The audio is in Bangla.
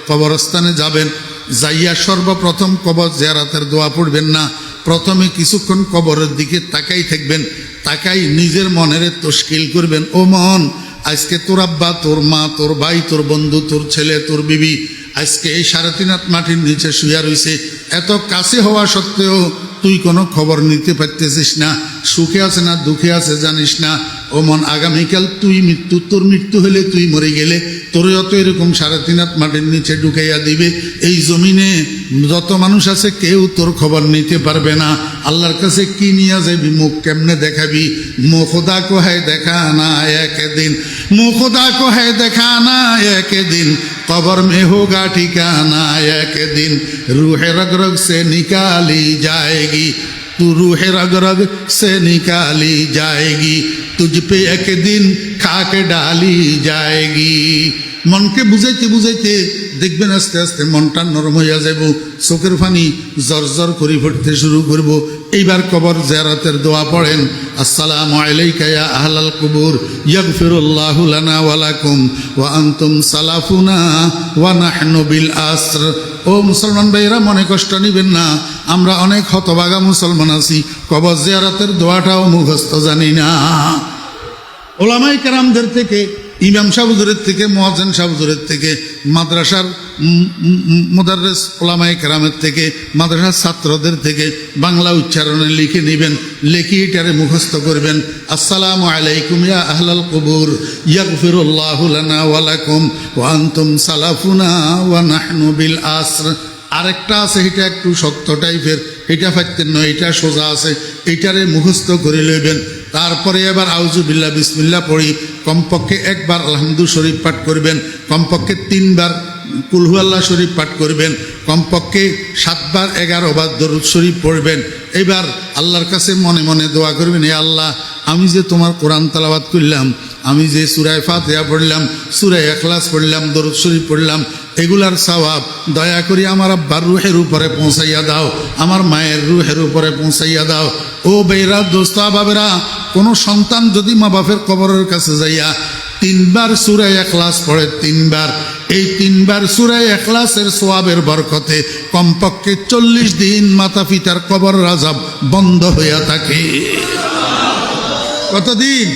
কবরস্থানে যাবেন, যাইয়া সর্বপ্রথম কবর জিয়ারতের দোয়া পড়বেন না, প্রথমে কিছুক্ষণ কবরের দিকে তাকাই থাকবেন, তাকাই নিজের মনের তশকিল করবেন, ও মন, আজকে তোর আব্বা, তোর মা, তোর ভাই, তোর বন্ধু, তোর ছেলে, তোর বিবি আজকে এই 3.5 হাত মাটির নিচে শুয়া রয়েছে। এত কাছে হওয়া সত্ত্বেও তুই কোনো খবর নিতে পারতেছিস না, সুখে আছে না দুঃখে আছে জানিস না। ও মন, আগামীকাল তোর মৃত্যু হলে, তুই মরে গেলে তোর যত এরকম 3.5 হাত মাটির নিচে ঢুকাইয়া দিবে। এই জমিনে যত মানুষ আছে কেউ তোর খবর নিতে পারবে না। আল্লাহর কাছে কি নিয়ে যাবি, মুখ কেমনে দেখাবি? মুখ খোদা কো হ্যায় দেখানা একদিন, মুখ খোদা কো হ্যায় দেখানা একদিন, কবর में होगा ठिकाना एक दिन, रूह रग रग से निकाली जाएगी, तू रूह रग रग से निकाली जाएगी, तुझ पे एक दिन खाक डाली जाएगी। মনকে বুঝাইতে বুঝাইতে দেখবেন আস্তে আস্তে মনটা নরম হইয়া যাব, চোখের পানি জর্জর করে পড়তে শুরু করব। এইবার কবর জিয়ারতের দোয়া পড়েন, আসসালামু আলাইকা ইয়া আহলাল কুবুর, ইয়াগফিরুল্লাহু লানা ওয়া লাকুম ওয়া আনতুম সালাফুনা ওয়া নাহনু বিল আসর। ও মুসলমান ভাইরা, মনে কষ্ট নেবেন না, আমরা অনেক হতভাগা মুসলমান আছি, কবর জিয়ারতের দোয়াটাও মুখস্থ জানি না। ওলামায়ে কেরামদের থেকে, ইমাম সাহেব হুজুরের থেকে, মুয়াজ্জিন সাহেব হুজুরের থেকে, মাদ্রাসার মুদাররিস ওলামায়ে কেরামের থেকে, মাদ্রাসার ছাত্রদের থেকে বাংলা উচ্চারণে লিখে নেবেন, লিখে এটারে মুখস্থ করবেন। আসসালামু আলাইকুম ইয়া আহলাল কুবুর, ইয়াগফিরুল্লাহু লানা ওয়া লাকুম ওয়া আনতুম সালাফুনা ওয়া নাহনু বিল আসর। আরেকটা আছে, এটা একটু শক্ত টাইপের, এটা ফাইতেন নয়, এটা সোজা আছে, এটারে মুখস্থ করে লইবেন। তারপরে এবার আউযুবিল্লাহ বিসমিল্লাহ পড়ি, কমপক্ষে একবার আলহামদু শরীফ পাঠ করবেন, কমপক্ষে 3 বার কুল হুয়াল্লাহ শরীফ পাঠ করবেন, কমপক্ষে 7 বার 11 বার দরুদ শরীফ পড়বেন। এবার আল্লাহর কাছে মনে মনে দোয়া করবেন, হে আল্লাহ, আমি যে তোমার কোরআন তেলাওয়াত করলাম, আমি যে সূরা ফাতিহা পড়লাম, সূরা ইখলাস পড়লাম, দরুদ শরীফ পড়লাম, এগুলার সওয়াব দয়া করে আমার আব্বার রুহের উপরে পৌঁছাইয়া দাও, আমার মায়ের রুহের উপরে পৌঁছাইয়া দাও। ও বেরা দোস্তা বাবেরা, কোনো সন্তান যদি মা বাপের কবরের কাছে যাইয়া 3 বার সূরা ইখলাস পড়ে, 3 বার, এই 3 বার সূরা ইখলাসের সওয়াবের বরকতে কমপক্ষে 40 দিন মাতা পিতার কবর আযাব বন্ধ হইয়া থাকে। কতদিন?